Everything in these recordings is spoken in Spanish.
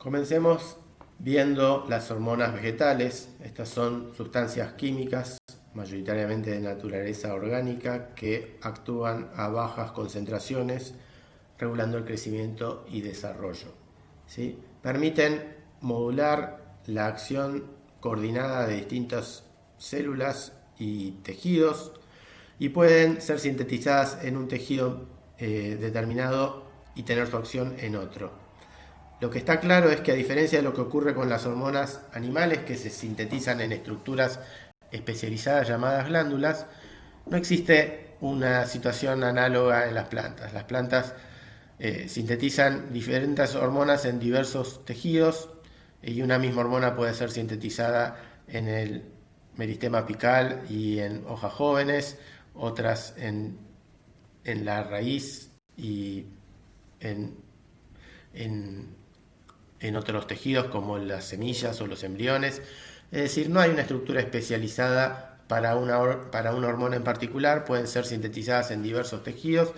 Comencemos viendo las hormonas vegetales. Estas son sustancias químicas, mayoritariamente de naturaleza orgánica, que actúan a bajas concentraciones, regulando el crecimiento y desarrollo. ¿Sí? Permiten modular la acción coordinada de distintas células y tejidos y pueden ser sintetizadas en un tejido determinado y tener su acción en otro. Lo que está claro es que, a diferencia de lo que ocurre con las hormonas animales, que se sintetizan en estructuras especializadas llamadas glándulas, no existe una situación análoga en las plantas. Las plantas sintetizan diferentes hormonas en diversos tejidos y una misma hormona puede ser sintetizada en el meristema apical y en hojas jóvenes, otras en la raíz y en otros tejidos como las semillas o los embriones. Es decir, no hay una estructura especializada para una hormona en particular, pueden ser sintetizadas en diversos tejidos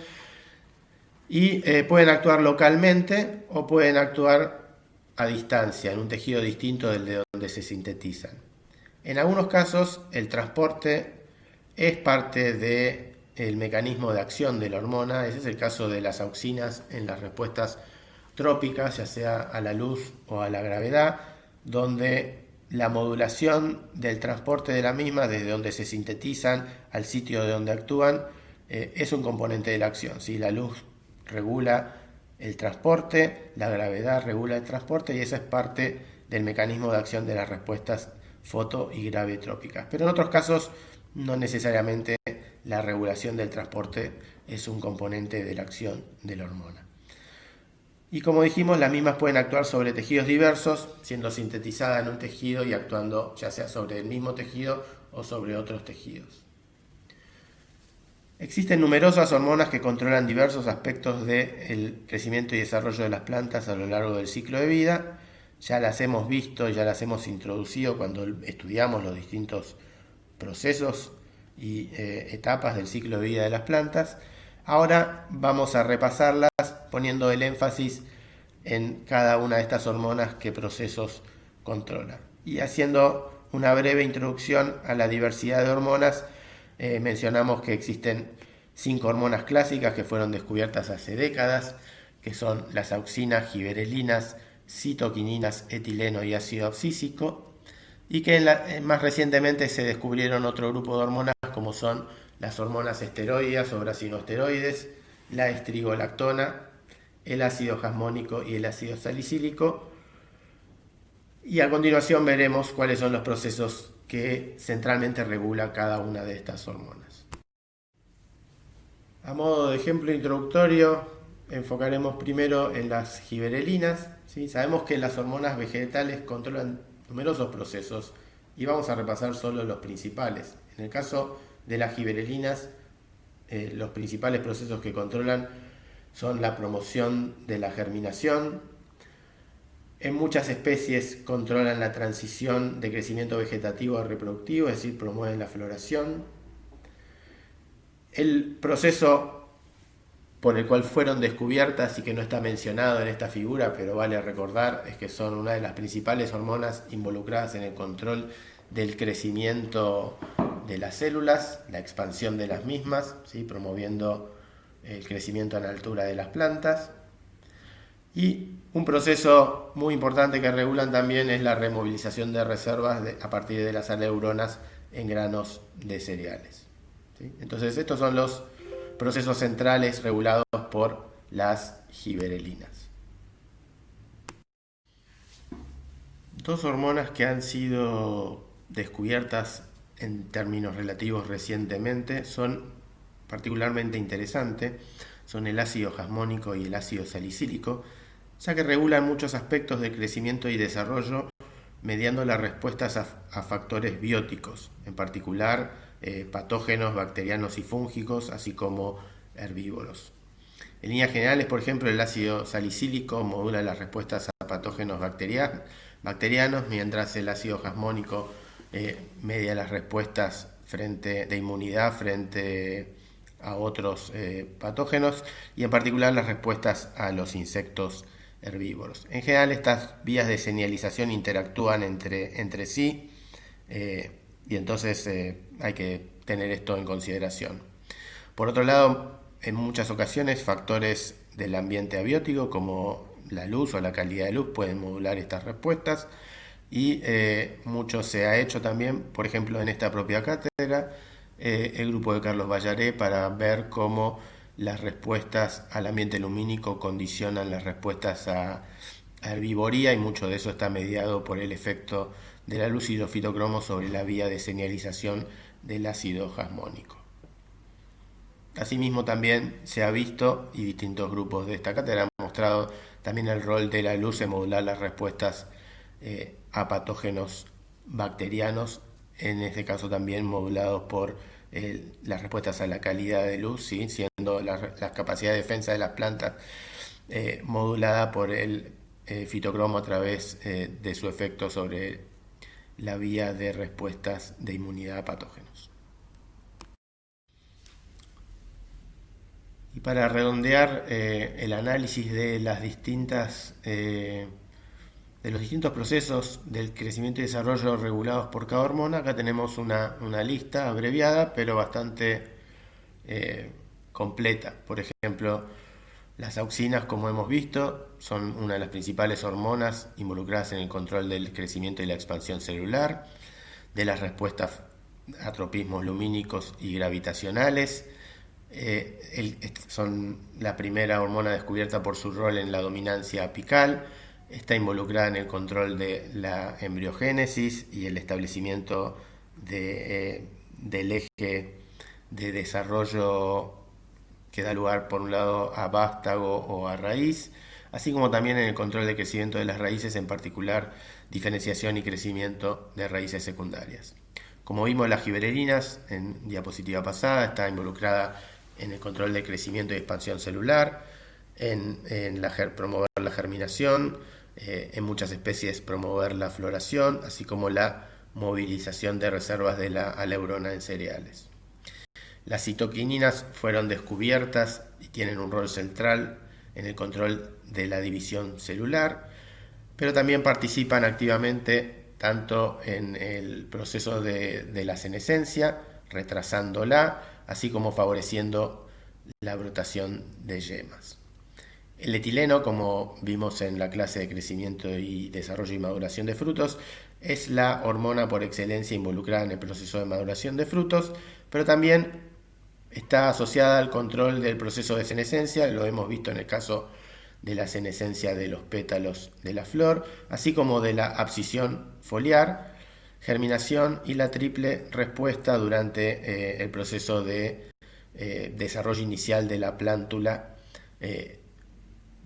y pueden actuar localmente o pueden actuar a distancia, en un tejido distinto del de donde se sintetizan. En algunos casos, el transporte es parte del mecanismo de acción de la hormona. Ese es el caso de las auxinas en las respuestas trópicas, ya sea a la luz o a la gravedad, donde la modulación del transporte de la misma, desde donde se sintetizan al sitio de donde actúan, es un componente de la acción. ¿Sí? La luz regula el transporte, la gravedad regula el transporte y esa es parte del mecanismo de acción de las respuestas foto y gravetrópicas. Pero en otros casos no necesariamente la regulación del transporte es un componente de la acción de la hormona. Y como dijimos, las mismas pueden actuar sobre tejidos diversos, siendo sintetizadas en un tejido y actuando ya sea sobre el mismo tejido o sobre otros tejidos. Existen numerosas hormonas que controlan diversos aspectos del crecimiento y desarrollo de las plantas a lo largo del ciclo de vida. Ya las hemos visto, ya las hemos introducido cuando estudiamos los distintos procesos y etapas del ciclo de vida de las plantas. Ahora vamos a repasarlas poniendo el énfasis en cada una de estas hormonas qué procesos controlan. Y haciendo una breve introducción a la diversidad de hormonas, mencionamos que existen 5 hormonas clásicas que fueron descubiertas hace décadas, que son las auxinas, giberelinas, citoquininas, etileno y ácido abscísico, y que más recientemente se descubrieron otro grupo de hormonas como son las hormonas esteroideas o brasinosteroides, la estrigolactona, el ácido jasmónico y el ácido salicílico. Y a continuación veremos cuáles son los procesos que centralmente regula cada una de estas hormonas. A modo de ejemplo introductorio, enfocaremos primero en las giberelinas. ¿Sí? Sabemos que las hormonas vegetales controlan numerosos procesos y vamos a repasar solo los principales. En el caso de las giberelinas, los principales procesos que controlan son la promoción de la germinación. En muchas especies controlan la transición de crecimiento vegetativo a reproductivo, es decir, promueven la floración. El proceso por el cual fueron descubiertas y que no está mencionado en esta figura, pero vale recordar, es que son una de las principales hormonas involucradas en el control del crecimiento de las células, la expansión de las mismas, ¿sí? Promoviendo el crecimiento a la altura de las plantas. Y un proceso muy importante que regulan también es la removilización de reservas a partir de las aleuronas en granos de cereales. ¿Sí? Entonces estos son los procesos centrales regulados por las giberelinas. Dos hormonas que han sido descubiertas en términos relativos recientemente son particularmente interesantes, son el ácido jasmónico y el ácido salicílico, ya que regulan muchos aspectos del crecimiento y desarrollo mediando las respuestas a factores bióticos, en particular patógenos, bacterianos y fúngicos, así como herbívoros. En líneas generales, por ejemplo, el ácido salicílico modula las respuestas a patógenos bacterianos, mientras el ácido jasmónico media las respuestas de inmunidad frente a otros patógenos y en particular las respuestas a los insectos herbívoros. En general, estas vías de señalización interactúan entre sí, y entonces hay que tener esto en consideración. Por otro lado, en muchas ocasiones factores del ambiente abiótico como la luz o la calidad de luz pueden modular estas respuestas, y mucho se ha hecho también, por ejemplo, en esta propia cátedra, el grupo de Carlos Vallaré, para ver cómo las respuestas al ambiente lumínico condicionan las respuestas a herbivoría, y mucho de eso está mediado por el efecto de la luz y los fitocromos sobre la vía de señalización del ácido jasmónico. Asimismo, también se ha visto, y distintos grupos de esta cátedra han mostrado también el rol de la luz en modular las respuestas a patógenos bacterianos, en este caso también modulados por las respuestas a la calidad de luz, ¿sí? Siendo la capacidad de defensa de las plantas modulada por el fitocromo a través de su efecto sobre la vía de respuestas de inmunidad a patógenos. Y para redondear el análisis de los distintos procesos del crecimiento y desarrollo regulados por cada hormona, acá tenemos una lista abreviada pero bastante completa. Por ejemplo, las auxinas, como hemos visto, son una de las principales hormonas involucradas en el control del crecimiento y la expansión celular, de las respuestas a tropismos lumínicos y gravitacionales. Son la primera hormona descubierta por su rol en la dominancia apical. Está involucrada en el control de la embriogénesis y el establecimiento del eje de desarrollo que da lugar, por un lado, a vástago o a raíz, así como también en el control de crecimiento de las raíces, en particular diferenciación y crecimiento de raíces secundarias. Como vimos, las giberelinas en diapositiva pasada está involucrada en el control de crecimiento y expansión celular, en promover la germinación, en muchas especies promover la floración, así como la movilización de reservas de la aleurona en cereales. Las citoquininas fueron descubiertas y tienen un rol central en el control de la división celular, pero también participan activamente tanto en el proceso de la senescencia, retrasándola, así como favoreciendo la brotación de yemas. El etileno, como vimos en la clase de crecimiento y desarrollo y maduración de frutos, es la hormona por excelencia involucrada en el proceso de maduración de frutos, pero también está asociada al control del proceso de senescencia. Lo hemos visto en el caso de la senescencia de los pétalos de la flor, así como de la abscisión foliar, germinación y la triple respuesta durante el proceso de desarrollo inicial de la plántula,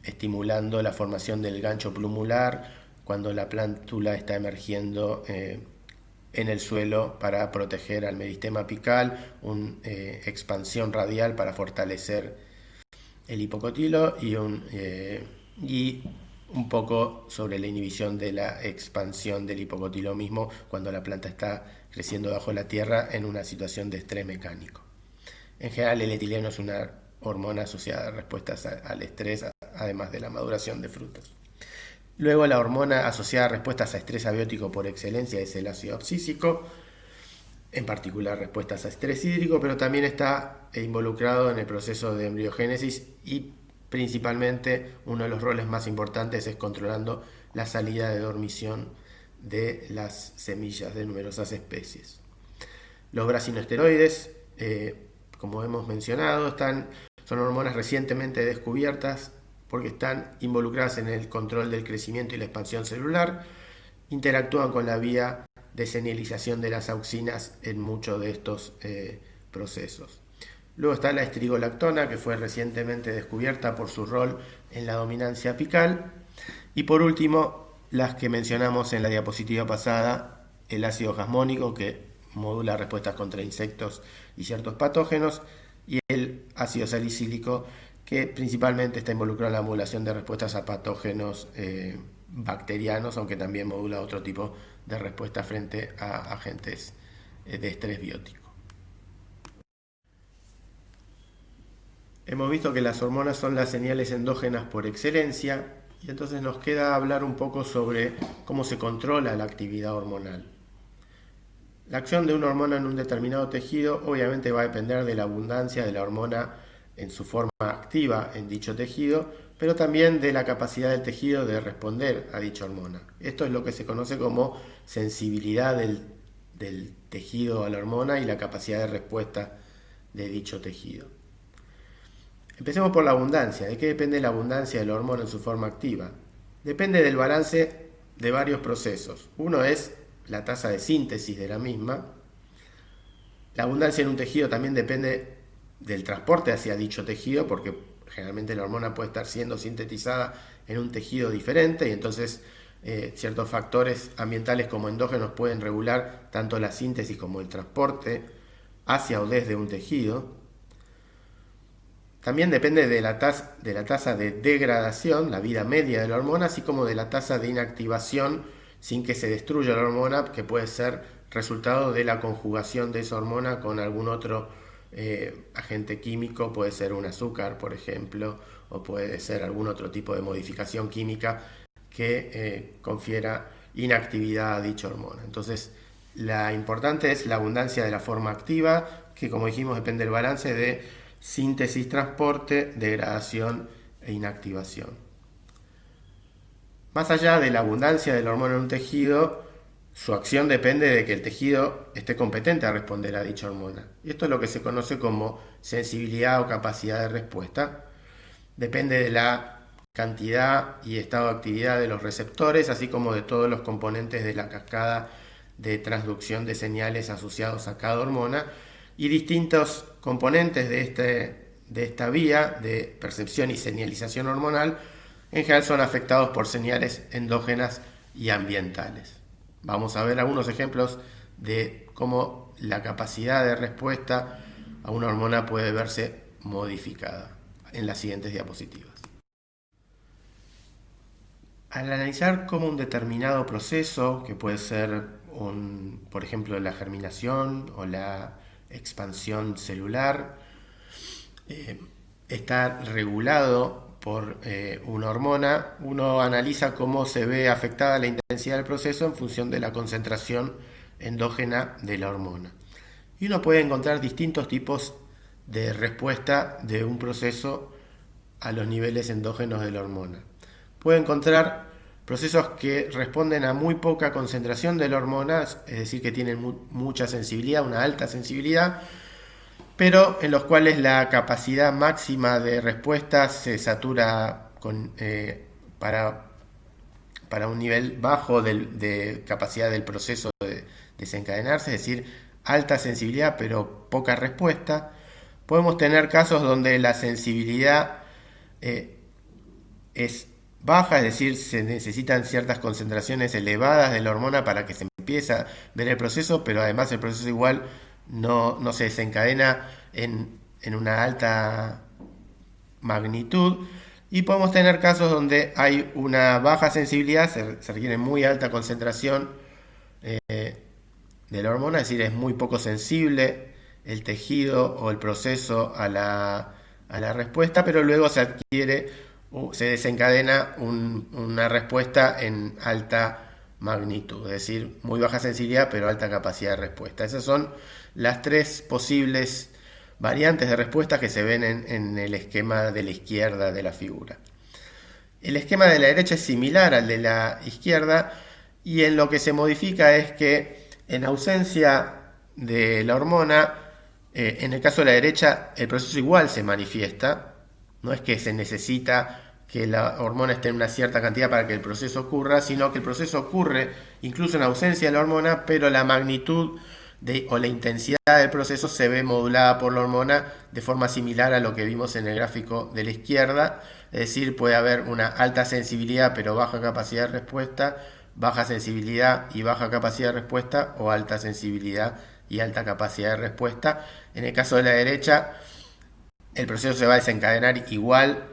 estimulando la formación del gancho plumular cuando la plántula está emergiendo en el suelo para proteger al meristema apical, una expansión radial para fortalecer el hipocotilo y un poco sobre la inhibición de la expansión del hipocotilo mismo cuando la planta está creciendo bajo la tierra en una situación de estrés mecánico. En general, el etileno es una hormona asociada a respuestas al estrés, además de la maduración de frutos. Luego, la hormona asociada a respuestas a estrés abiótico por excelencia es el ácido abscísico, en particular respuestas a estrés hídrico, pero también está involucrado en el proceso de embriogénesis, y principalmente uno de los roles más importantes es controlando la salida de dormición de las semillas de numerosas especies. Los brasinoesteroides, como hemos mencionado, son hormonas recientemente descubiertas porque están involucradas en el control del crecimiento y la expansión celular, interactúan con la vía de señalización de las auxinas en muchos de estos procesos. Luego está la estrigolactona, que fue recientemente descubierta por su rol en la dominancia apical. Y por último, las que mencionamos en la diapositiva pasada, el ácido jasmónico, que modula respuestas contra insectos y ciertos patógenos, y el ácido salicílico, que principalmente está involucrado en la modulación de respuestas a patógenos bacterianos, aunque también modula otro tipo de respuesta frente a agentes de estrés biótico. Hemos visto que las hormonas son las señales endógenas por excelencia, Y entonces nos queda hablar un poco sobre cómo se controla la actividad hormonal. La acción de una hormona en un determinado tejido obviamente va a depender de la abundancia de la hormona en su forma activa en dicho tejido, pero también de la capacidad del tejido de responder a dicha hormona. Esto es lo que se conoce como sensibilidad del tejido a la hormona y la capacidad de respuesta de dicho tejido. Empecemos por la abundancia. ¿De qué depende la abundancia de la hormona en su forma activa? Depende del balance de varios procesos. Uno es la tasa de síntesis de la misma. La abundancia en un tejido también depende del transporte hacia dicho tejido, porque generalmente la hormona puede estar siendo sintetizada en un tejido diferente y entonces ciertos factores ambientales como endógenos pueden regular tanto la síntesis como el transporte hacia o desde un tejido. También depende de la tasa de degradación, la vida media de la hormona, así como de la tasa de inactivación sin que se destruya la hormona, que puede ser resultado de la conjugación de esa hormona con algún otro agente químico, puede ser un azúcar, por ejemplo, o puede ser algún otro tipo de modificación química que confiera inactividad a dicha hormona. Entonces, la importante es la abundancia de la forma activa, que como dijimos depende del balance de síntesis, transporte, degradación e inactivación. Más allá de la abundancia de la hormona en un tejido, su acción depende de que el tejido esté competente a responder a dicha hormona. Y esto es lo que se conoce como sensibilidad o capacidad de respuesta. Depende de la cantidad y estado de actividad de los receptores, así como de todos los componentes de la cascada de transducción de señales asociados a cada hormona, y distintos componentes de esta vía de percepción y señalización hormonal en general son afectados por señales endógenas y ambientales. Vamos a ver algunos ejemplos de cómo la capacidad de respuesta a una hormona puede verse modificada en las siguientes diapositivas. Al analizar cómo un determinado proceso, que puede ser por ejemplo la germinación o la expansión celular, está regulado por una hormona, uno analiza cómo se ve afectada la intensidad del proceso en función de la concentración endógena de la hormona. Y uno puede encontrar distintos tipos de respuesta de un proceso a los niveles endógenos de la hormona. Puede encontrar procesos que responden a muy poca concentración de la hormona, es decir, que tienen mucha sensibilidad, una alta sensibilidad, pero en los cuales la capacidad máxima de respuesta se satura para un nivel bajo de capacidad del proceso de desencadenarse, es decir, alta sensibilidad pero poca respuesta. Podemos tener casos donde la sensibilidad es baja, es decir, se necesitan ciertas concentraciones elevadas de la hormona para que se empiece a ver el proceso, pero además el proceso igual no se desencadena en una alta magnitud. Y podemos tener casos donde hay una baja sensibilidad, se requiere muy alta concentración de la hormona, es decir, es muy poco sensible el tejido o el proceso a la respuesta, pero luego se desencadena una respuesta en alta magnitud, es decir, muy baja sensibilidad pero alta capacidad de respuesta. Esas son las tres posibles variantes de respuesta que se ven en el esquema de la izquierda de la figura. El esquema de la derecha es similar al de la izquierda y en lo que se modifica es que en ausencia de la hormona, en el caso de la derecha el proceso igual se manifiesta, no es que se necesita que la hormona esté en una cierta cantidad para que el proceso ocurra, sino que el proceso ocurre incluso en ausencia de la hormona, pero la magnitud o la intensidad del proceso se ve modulada por la hormona de forma similar a lo que vimos en el gráfico de la izquierda, es decir, puede haber una alta sensibilidad pero baja capacidad de respuesta, baja sensibilidad y baja capacidad de respuesta, o alta sensibilidad y alta capacidad de respuesta. En el caso de la derecha, el proceso se va a desencadenar igual,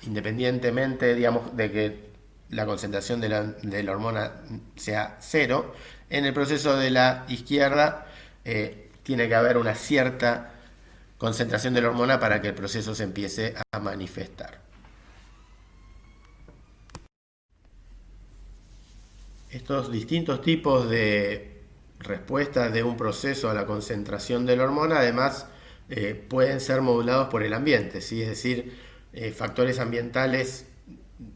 independientemente, digamos, de que la concentración de la hormona sea cero. En el proceso de la izquierda tiene que haber una cierta concentración de la hormona para que el proceso se empiece a manifestar. Estos distintos tipos de respuestas de un proceso a la concentración de la hormona además pueden ser modulados por el ambiente, ¿sí? Es decir, factores ambientales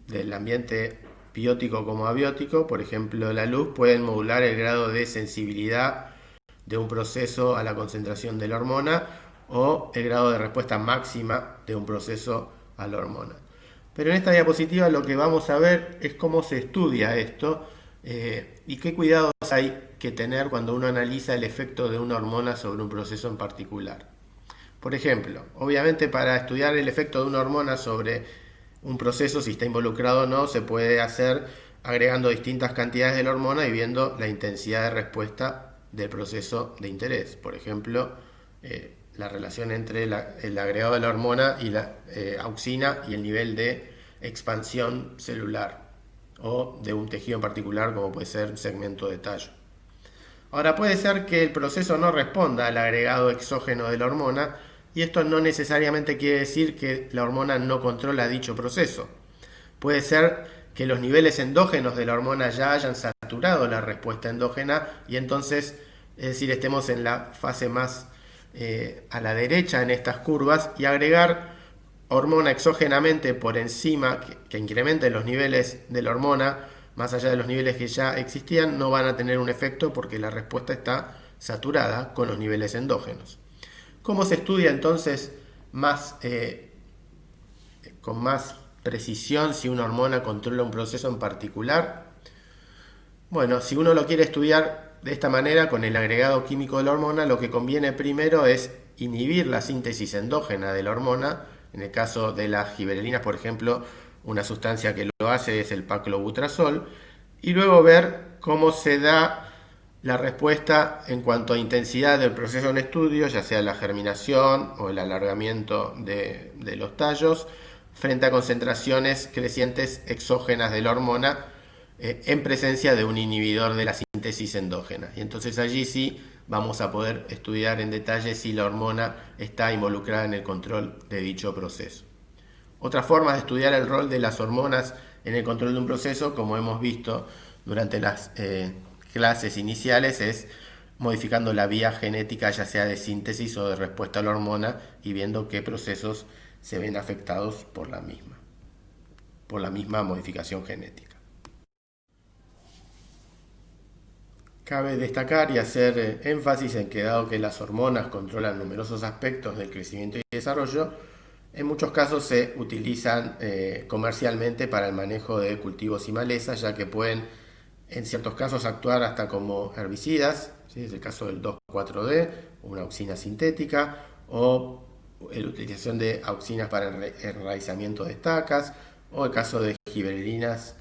del ambiente biótico como abiótico, por ejemplo la luz, pueden modular el grado de sensibilidad de un proceso a la concentración de la hormona o el grado de respuesta máxima de un proceso a la hormona. Pero en esta diapositiva lo que vamos a ver es cómo se estudia esto y qué cuidados hay que tener cuando uno analiza el efecto de una hormona sobre un proceso en particular. Por ejemplo, obviamente para estudiar el efecto de una hormona sobre un proceso, si está involucrado o no, se puede hacer agregando distintas cantidades de la hormona y viendo la intensidad de respuesta del proceso de interés. Por ejemplo, la relación entre el agregado de la hormona y la auxina y el nivel de expansión celular o de un tejido en particular, como puede ser un segmento de tallo. Ahora, puede ser que el proceso no responda al agregado exógeno de la hormona, y esto no necesariamente quiere decir que la hormona no controla dicho proceso. Puede ser que los niveles endógenos de la hormona ya hayan saturado la respuesta endógena y entonces, es decir, estemos en la fase más a la derecha en estas curvas, y agregar hormona exógenamente por encima que incremente los niveles de la hormona más allá de los niveles que ya existían no van a tener un efecto porque la respuesta está saturada con los niveles endógenos. ¿Cómo se estudia entonces con más precisión si una hormona controla un proceso en particular? Bueno, si uno lo quiere estudiar de esta manera con el agregado químico de la hormona, lo que conviene primero es inhibir la síntesis endógena de la hormona. En el caso de las giberelinas, por ejemplo, una sustancia que lo hace es el paclobutrazol, y luego ver cómo se da la respuesta en cuanto a intensidad del proceso en estudio, ya sea la germinación o el alargamiento de los tallos, frente a concentraciones crecientes exógenas de la hormona en presencia de un inhibidor de la síntesis endógena. Y entonces allí sí vamos a poder estudiar en detalle si la hormona está involucrada en el control de dicho proceso. Otra forma de estudiar el rol de las hormonas en el control de un proceso, como hemos visto durante las clases iniciales, es modificando la vía genética, ya sea de síntesis o de respuesta a la hormona, y viendo qué procesos se ven afectados por la misma modificación genética. Cabe destacar y hacer énfasis en que, dado que las hormonas controlan numerosos aspectos del crecimiento y desarrollo, en muchos casos se utilizan comercialmente para el manejo de cultivos y malezas, ya que pueden en ciertos casos actuar hasta como herbicidas, ¿sí? Es el caso del 2,4-D, una auxina sintética, o la utilización de auxinas para el enraizamiento de estacas, o el caso de giberelinas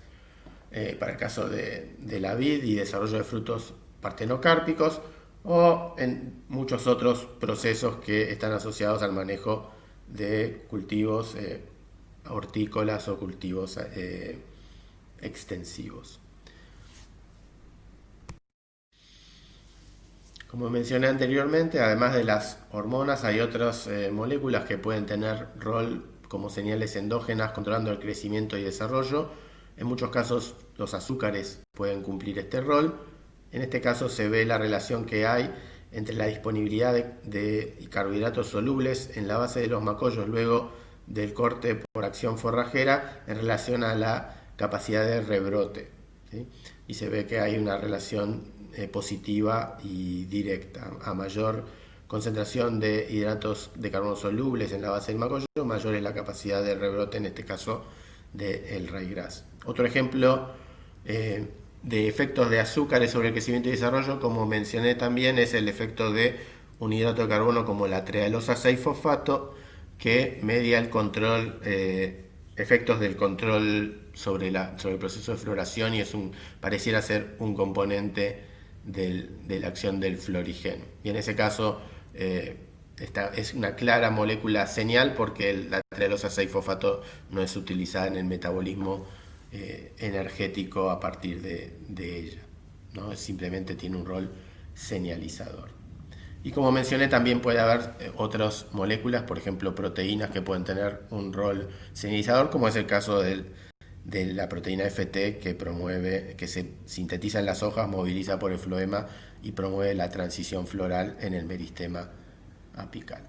para el caso de la vid y desarrollo de frutos partenocárpicos, o en muchos otros procesos que están asociados al manejo de cultivos hortícolas o cultivos extensivos. Como mencioné anteriormente, además de las hormonas, hay otras moléculas que pueden tener rol como señales endógenas controlando el crecimiento y desarrollo. En muchos casos los azúcares pueden cumplir este rol. En este caso se ve la relación que hay entre la disponibilidad de carbohidratos solubles en la base de los macollos luego del corte por acción forrajera en relación a la capacidad de rebrote, ¿sí? Y se ve que hay una relación positiva y directa. A mayor concentración de hidratos de carbono solubles en la base del macollo, mayor es la capacidad de rebrote, en este caso del ryegrass. Otro ejemplo de efectos de azúcares sobre el crecimiento y desarrollo, como mencioné también, es el efecto de un hidrato de carbono como la trealosa 6-fosfato, que media el control, efectos del control sobre el proceso de floración, y pareciera ser un componente de la acción del florigeno. Y en ese caso es una clara molécula señal, porque la trealosa 6-fosfato no es utilizada en el metabolismo energético a partir de ella, ¿no? Simplemente tiene un rol señalizador. Y como mencioné, también puede haber otras moléculas, por ejemplo proteínas, que pueden tener un rol señalizador, como es el caso del de la proteína FT que se sintetiza en las hojas, moviliza por el floema y promueve la transición floral en el meristema apical.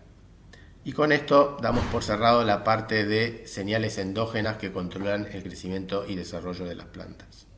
Y con esto damos por cerrado la parte de señales endógenas que controlan el crecimiento y desarrollo de las plantas.